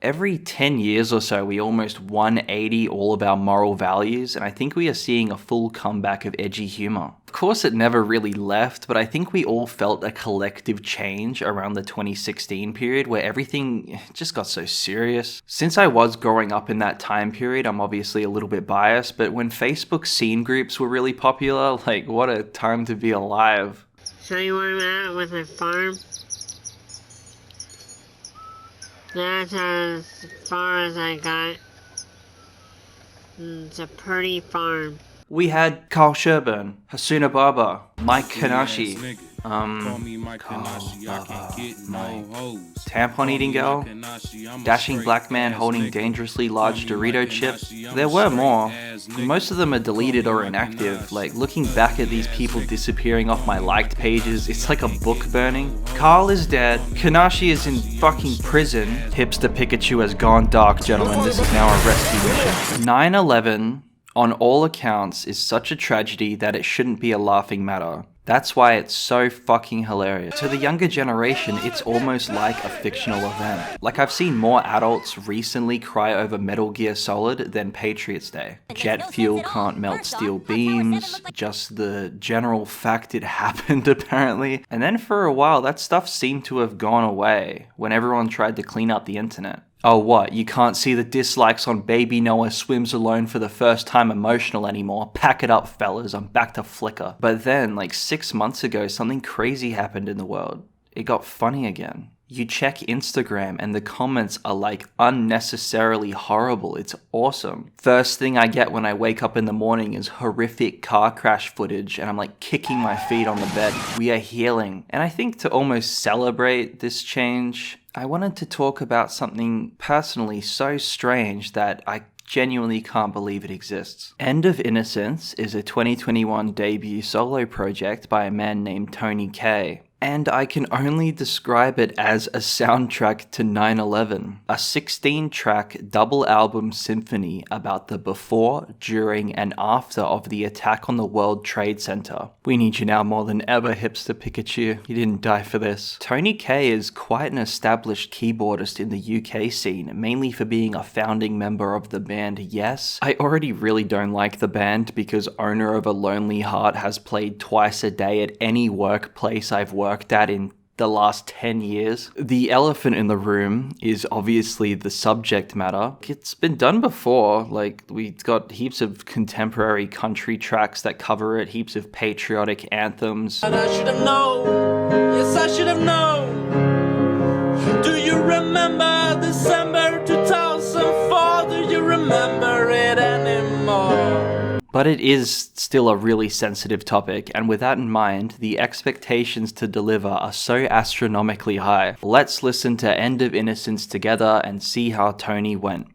Every 10 years or so, we almost 180 all of our moral values, and I think we are seeing a full comeback of edgy humor. Of course, it never really left, but I think we all felt a collective change around the 2016 period where everything just got so serious. Since I was growing up in that time period, I'm obviously a little bit biased, but when Facebook scene groups were really popular, like, what a time to be alive. So you want that with a farm? That's as far as I got. It's a pretty farm. We had Carl Sherburne, Hasuna Baba, Mike Kanashi, Tampon Eating Girl, Dashing Black Man Holding Dangerously Large Dorito Chips. There were more. Most of them are deleted or inactive. Like, looking back at these people disappearing off my liked pages, it's like a book burning. Carl is dead. Kanashi is in fucking prison. Hipster Pikachu has gone dark, gentlemen. This is now a rescue mission. 9/11, on all accounts, is such a tragedy that it shouldn't be a laughing matter. That's why it's so fucking hilarious. To the younger generation, it's almost like a fictional event. Like, I've seen more adults recently cry over Metal Gear Solid than Patriots Day. Jet fuel can't melt steel beams, just the general fact it happened apparently. And then for a while, that stuff seemed to have gone away when everyone tried to clean up the internet. Oh what, you can't see the dislikes on Baby Noah Swims Alone for the first time emotional anymore? Pack it up, fellas, I'm back to Flickr. But then, like 6 months ago, something crazy happened in the world. It got funny again. You check Instagram and the comments are like unnecessarily horrible. It's awesome. First thing I get when I wake up in the morning is horrific car crash footage and I'm like kicking my feet on the bed. We are healing. And I think to almost celebrate this change, I wanted to talk about something personally so strange that I genuinely can't believe it exists. End of Innocence is a 2021 debut solo project by a man named Tony K. And I can only describe it as a soundtrack to 9/11, a 16-track double album symphony about the before, during, and after of the attack on the World Trade Center. We need you now more than ever, hipster Pikachu. You didn't die for this. Tony K is quite an established keyboardist in the UK scene, mainly for being a founding member of the band Yes. I already really don't like the band because Owner of a Lonely Heart has played twice a day at any workplace I've worked at in the last 10 years. The elephant in the room is obviously the subject matter. It's been done before, like we've got heaps of contemporary country tracks that cover it, heaps of patriotic anthems. And I should have known, yes I should have known. Do you remember December 2004? Do you remember it anymore? But it is still a really sensitive topic, and with that in mind, the expectations to deliver are so astronomically high. Let's listen to End of Innocence together and see how Tony went.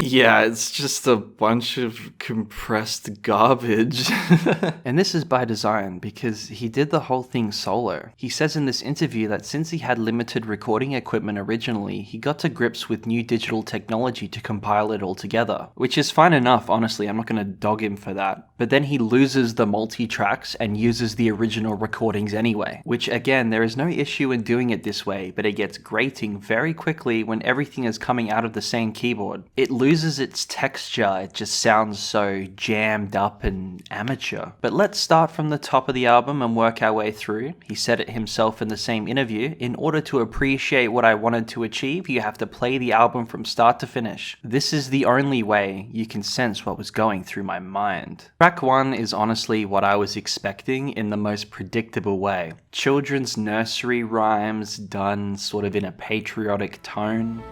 Yeah, it's just a bunch of compressed garbage. And this is by design because he did the whole thing solo. He says in this interview that since he had limited recording equipment originally, he got to grips with new digital technology to compile it all together. Which is fine enough, honestly, I'm not gonna dog him for that. But then he loses the multi-tracks and uses the original recordings anyway. Which again, there is no issue in doing it this way, but it gets grating very quickly when everything is coming out of the same keyboard. It loses its texture, it just sounds so jammed up and amateur. But let's start from the top of the album and work our way through. He said it himself in the same interview, in order to appreciate what I wanted to achieve, you have to play the album from start to finish. This is the only way you can sense what was going through my mind. Track 1 is honestly what I was expecting in the most predictable way. Children's nursery rhymes done sort of in a patriotic tone.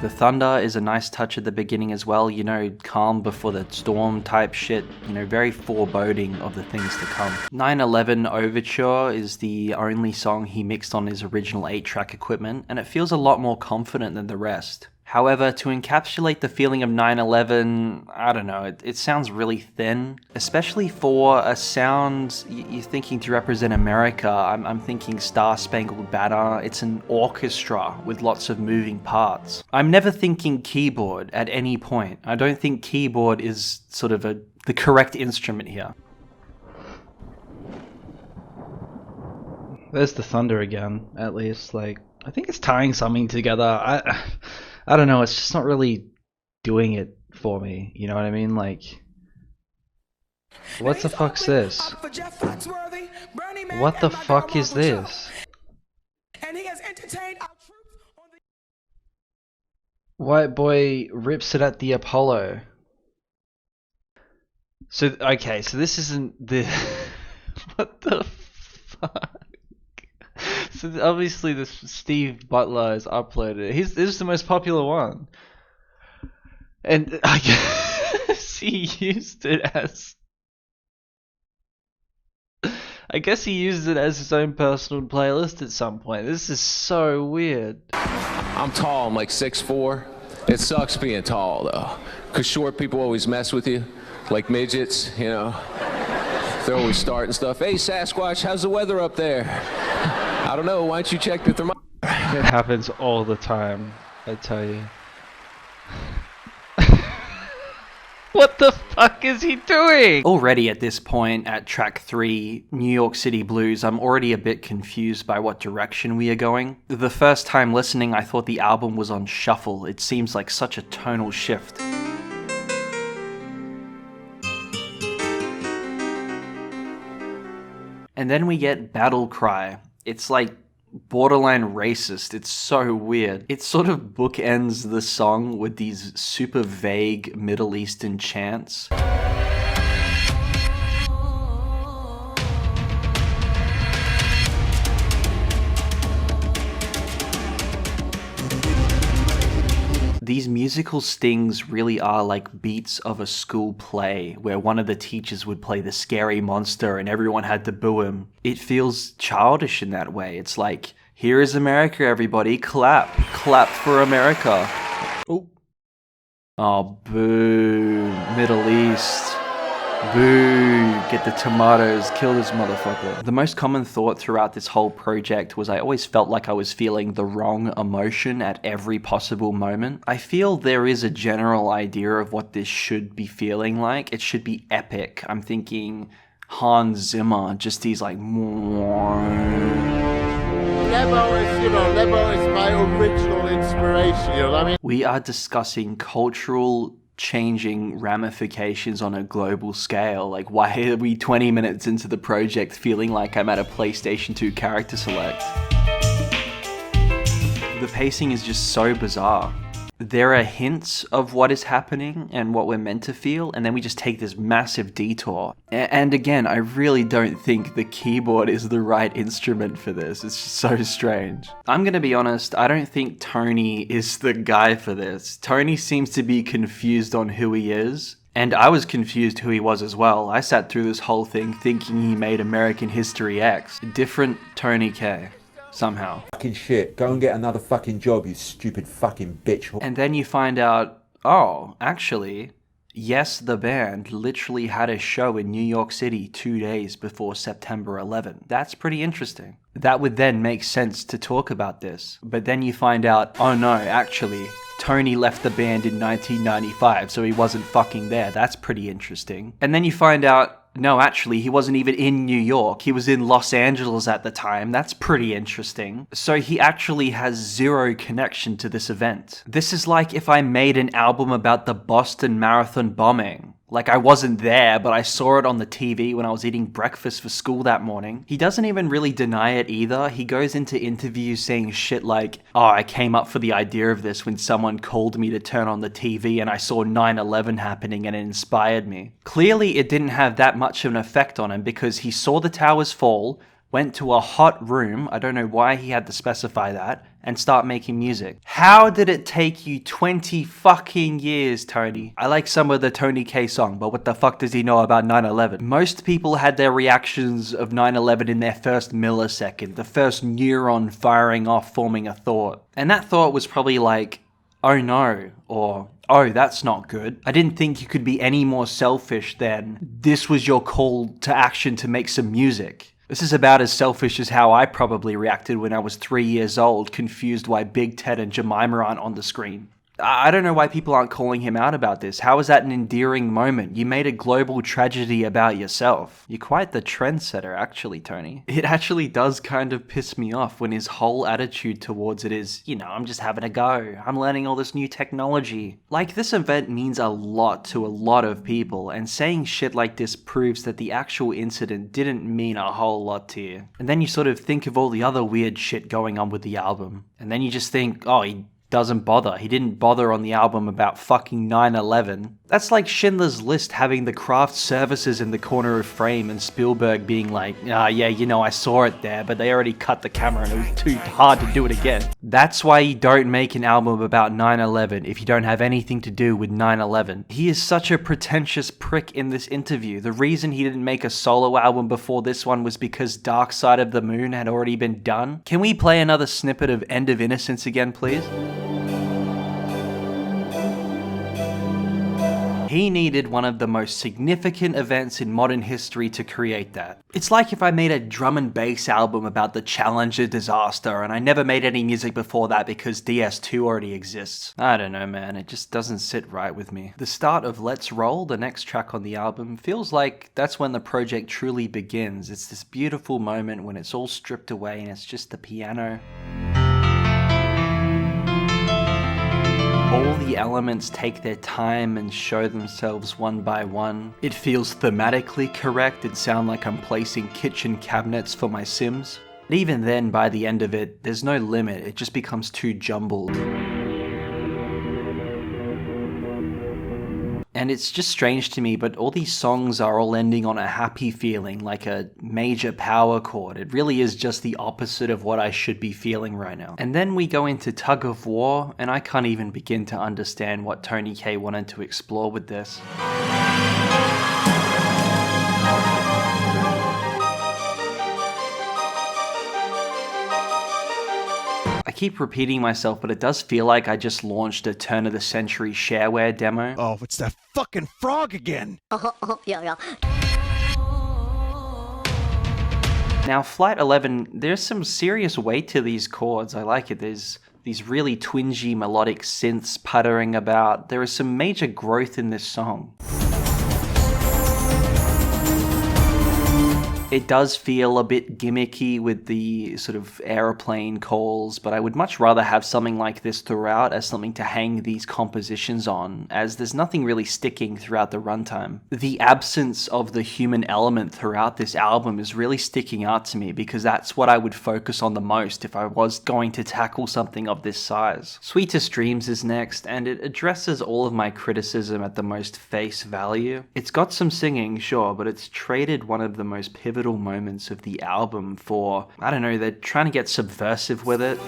The thunder is a nice touch at the beginning as well, you know, calm before the storm type shit, you know, very foreboding of the things to come. 9/11 Overture is the only song he mixed on his original 8-track equipment, and it feels a lot more confident than the rest. However, to encapsulate the feeling of 9/11, I don't know, it sounds really thin, especially for a sound you're thinking to represent America. I'm thinking Star Spangled Banner. It's an orchestra with lots of moving parts. I'm never thinking keyboard at any point. I don't think keyboard is sort of the correct instrument here. There's the thunder again, at least. Like, I think it's tying something together. I don't know, it's just not really doing it for me, you know what I mean? Like, what the fuck's this? What the fuck is this? White boy rips it at the Apollo. So, okay, so this isn't the... What the fuck? So obviously this Steve Butler has uploaded it. This is the most popular one. And I guess he used it as... I guess he used it as his own personal playlist at some point. This is so weird. I'm tall, I'm like 6'4". It sucks being tall though, cause short people always mess with you, like midgets, you know. They're always starting stuff. Hey Sasquatch, how's the weather up there? I don't know, why don't you check the thermometer? It happens all the time, I tell you. What the fuck is he doing? Already at this point, at track 3, New York City Blues, I'm already a bit confused by what direction we are going. The first time listening, I thought the album was on shuffle. It seems like such a tonal shift. And then we get Battle Cry. It's like borderline racist. It's so weird. It sort of bookends the song with these super vague Middle Eastern chants. These musical stings really are like beats of a school play where one of the teachers would play the scary monster and everyone had to boo him. It feels childish in that way. It's like, here is America, everybody. Clap. Clap for America. Oh, boo. Middle East. Boo. Get the tomatoes. Kill this motherfucker. The most common thought throughout this whole project was I always felt like I was feeling the wrong emotion at every possible moment. I feel there is a general idea of what this should be feeling like. It should be epic. I'm thinking Hans Zimmer, just these like... Lebo is my original inspiration, you know what I mean? We are discussing cultural changing ramifications on a global scale. Like, why are we 20 minutes into the project feeling like I'm at a PlayStation 2 character select? The pacing is just so bizarre. There are hints of what is happening and what we're meant to feel, and then we just take this massive detour. And again, I really don't think the keyboard is the right instrument for this. It's just so strange. I'm gonna be honest, I don't think Tony is the guy for this. Tony seems to be confused on who he is, and I was confused who he was as well. I sat through this whole thing thinking he made American History X. Different Tony K. Somehow. Fucking shit. Go and get another fucking job, you stupid fucking bitch. And then you find out, oh, actually, Yes, the band literally had a show in New York City 2 days before September 11. That's pretty interesting. That would then make sense to talk about this. But then you find out, oh no, actually, Tony left the band in 1995, so he wasn't fucking there. That's pretty interesting. And then you find out, no, actually, he wasn't even in New York. He was in Los Angeles at the time. That's pretty interesting. So he actually has zero connection to this event. This is like if I made an album about the Boston Marathon bombing. Like, I wasn't there, but I saw it on the TV when I was eating breakfast for school that morning. He doesn't even really deny it either. He goes into interviews saying shit like, oh, I came up for the idea of this when someone called me to turn on the TV and I saw 9/11 happening and it inspired me. Clearly, it didn't have that much of an effect on him because he saw the towers fall, went to a hot room, I don't know why he had to specify that, and start making music. How did it take you 20 fucking years, Tony? I like some of the Tony K song, but what the fuck does he know about 9/11? Most people had their reactions of 9/11 in their first millisecond, the first neuron firing off, forming a thought. And that thought was probably like, "Oh no," or "Oh, that's not good." I didn't think you could be any more selfish than, "This was your call to action to make some music." This is about as selfish as how I probably reacted when I was 3 years old, confused why Big Ted and Jemima aren't on the screen. I don't know why people aren't calling him out about this. How is that an endearing moment? You made a global tragedy about yourself. You're quite the trendsetter, actually, Tony. It actually does kind of piss me off when his whole attitude towards it is, I'm just having a go. I'm learning all this new technology. Like, this event means a lot to a lot of people, and saying shit like this proves that the actual incident didn't mean a whole lot to you. And then you sort of think of all the other weird shit going on with the album. And then you just think, oh, he doesn't bother. He didn't bother on the album about fucking 9/11. That's like Schindler's List having the craft services in the corner of frame and Spielberg being like, yeah, I saw it there, but they already cut the camera and it was too hard to do it again. That's why you don't make an album about 9/11 if you don't have anything to do with 9/11. He is such a pretentious prick in this interview. The reason he didn't make a solo album before this one was because Dark Side of the Moon had already been done. Can we play another snippet of End of Innocence again, please? He needed one of the most significant events in modern history to create that. It's like if I made a drum and bass album about the Challenger disaster and I never made any music before that because DS2 already exists. I don't know, man, it just doesn't sit right with me. The start of Let's Roll, the next track on the album, feels like that's when the project truly begins. It's this beautiful moment when it's all stripped away and it's just the piano. All the elements take their time and show themselves one by one. It feels thematically correct. It sounds like I'm placing kitchen cabinets for my Sims. But even then, by the end of it, there's no limit. It just becomes too jumbled. And it's just strange to me, but all these songs are all ending on a happy feeling, like a major power chord. It really is just the opposite of what I should be feeling right now. And then we go into Tug of War, and I can't even begin to understand what Tony K wanted to explore with this. I keep repeating myself, but it does feel like I just launched a turn of the century shareware demo. Oh, it's that fucking frog again! Yeah. Now, Flight 11, there's some serious weight to these chords. I like it. There's these really twingy melodic synths puttering about. There is some major growth in this song. It does feel a bit gimmicky with the sort of aeroplane calls, but I would much rather have something like this throughout as something to hang these compositions on, as there's nothing really sticking throughout the runtime. The absence of the human element throughout this album is really sticking out to me because that's what I would focus on the most if I was going to tackle something of this size. Sweetest Dreams is next, and it addresses all of my criticism at the most face value. It's got some singing, sure, but it's traded one of the most pivotal moments of the album for, I don't know, they're trying to get subversive with it.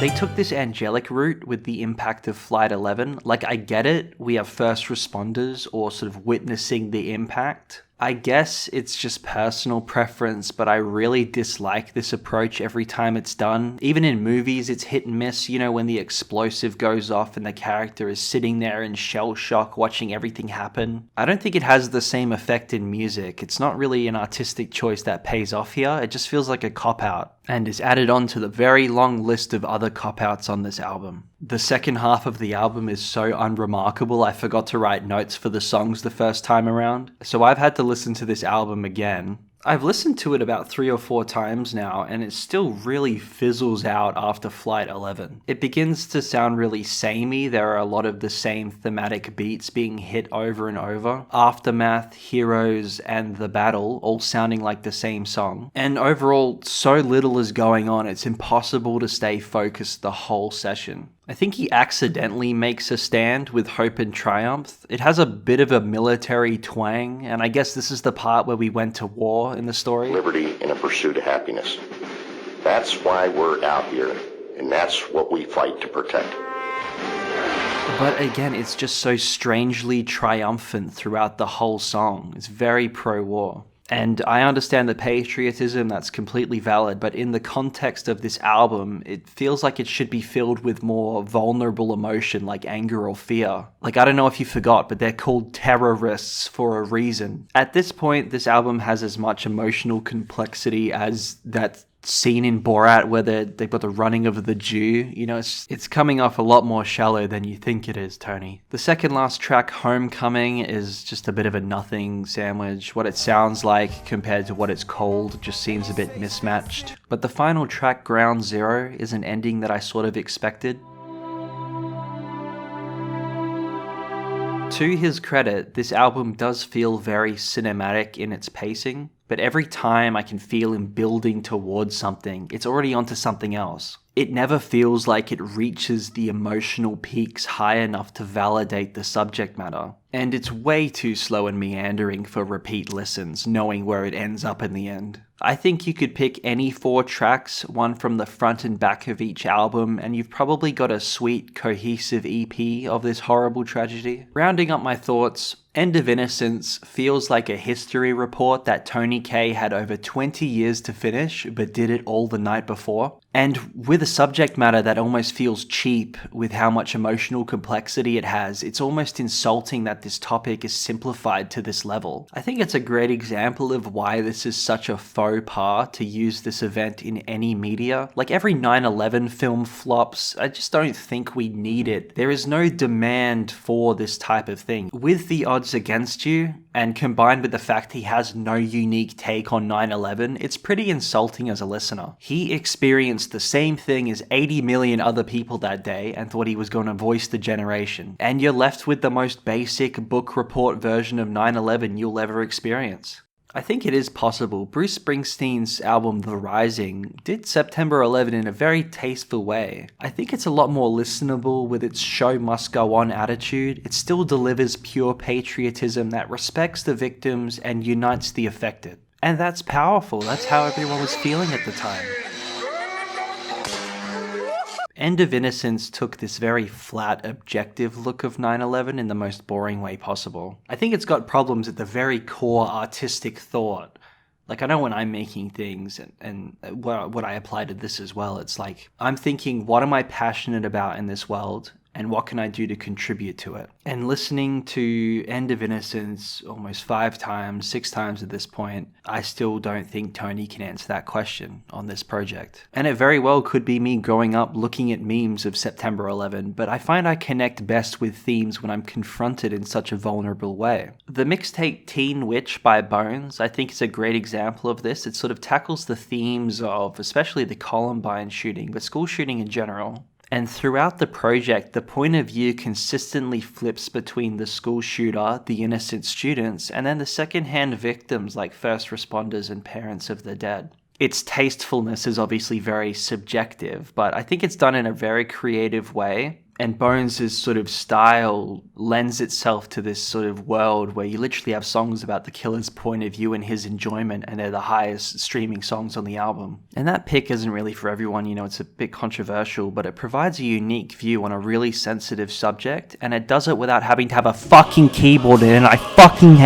They took this angelic route with the impact of Flight 11. Like, I get it, we are first responders or sort of witnessing the impact. I guess it's just personal preference, but I really dislike this approach every time it's done. Even in movies, it's hit and miss, when the explosive goes off and the character is sitting there in shell shock watching everything happen. I don't think it has the same effect in music. It's not really an artistic choice that pays off here. It just feels like a cop-out and is added on to the very long list of other cop-outs on this album. The second half of the album is so unremarkable, I forgot to write notes for the songs the first time around. So I've had to listen to this album again. I've listened to it about 3 or 4 times now, and it still really fizzles out after Flight 11. It begins to sound really samey. There are a lot of the same thematic beats being hit over and over. Aftermath, Heroes, and The Battle all sounding like the same song. And overall, so little is going on, it's impossible to stay focused the whole session. I think he accidentally makes a stand with Hope and Triumph. It has a bit of a military twang, and I guess this is the part where we went to war in the story. Liberty and a pursuit of happiness. That's why we're out here, and that's what we fight to protect. But again, it's just so strangely triumphant throughout the whole song. It's very pro-war. And I understand the patriotism, that's completely valid, but in the context of this album, it feels like it should be filled with more vulnerable emotion like anger or fear. Like, I don't know if you forgot, but they're called terrorists for a reason. At this point, this album has as much emotional complexity as that scene in Borat where they've got the running of the Jew. You know, it's coming off a lot more shallow than you think it is, Tony. The second last track, Homecoming, is just a bit of a nothing sandwich. What it sounds like compared to what it's called just seems a bit mismatched. But the final track, Ground Zero, is an ending that I sort of expected. To his credit, this album does feel very cinematic in its pacing, but every time I can feel him building towards something, it's already onto something else. It never feels like it reaches the emotional peaks high enough to validate the subject matter. And it's way too slow and meandering for repeat listens, knowing where it ends up in the end. I think you could pick any 4 tracks, one from the front and back of each album, and you've probably got a sweet, cohesive EP of this horrible tragedy. Rounding up my thoughts, End of Innocence feels like a history report that Tony Kaye had over 20 years to finish, but did it all the night before. And with a subject matter that almost feels cheap with how much emotional complexity it has, it's almost insulting that this topic is simplified to this level. I think it's a great example of why this is such a faux pas to use this event in any media. Like every 9/11 film flops, I just don't think we need it. There is no demand for this type of thing. With the odds against you, and combined with the fact he has no unique take on 9/11, it's pretty insulting as a listener. He experienced the same thing as 80 million other people that day and thought he was going to voice the generation. And you're left with the most basic book report version of 9/11 you'll ever experience. I think it is possible. Bruce Springsteen's album The Rising did September 11 in a very tasteful way. I think it's a lot more listenable with its show must go on attitude. It still delivers pure patriotism that respects the victims and unites the affected. And that's powerful. That's how everyone was feeling at the time. End of Innocence took this very flat, objective look of 9/11 in the most boring way possible. I think it's got problems at the very core artistic thought. Like, I know when I'm making things, and what I apply to this as well, it's like, I'm thinking, what am I passionate about in this world? And what can I do to contribute to it? And listening to End of Innocence almost 5 times, 6 times at this point, I still don't think Tony can answer that question on this project. And it very well could be me growing up looking at memes of September 11, but I find I connect best with themes when I'm confronted in such a vulnerable way. The mixtape Teen Witch by Bones, I think, is a great example of this. It sort of tackles the themes of especially the Columbine shooting, but school shooting in general. And throughout the project, the point of view consistently flips between the school shooter, the innocent students, and then the second-hand victims like first responders and parents of the dead. Its tastefulness is obviously very subjective, but I think it's done in a very creative way. And Bones' sort of style lends itself to this sort of world where you literally have songs about the killer's point of view and his enjoyment, and they're the highest streaming songs on the album. And that pick isn't really for everyone, you know, it's a bit controversial, but it provides a unique view on a really sensitive subject, and it does it without having to have a fucking keyboard in it, and I fucking hate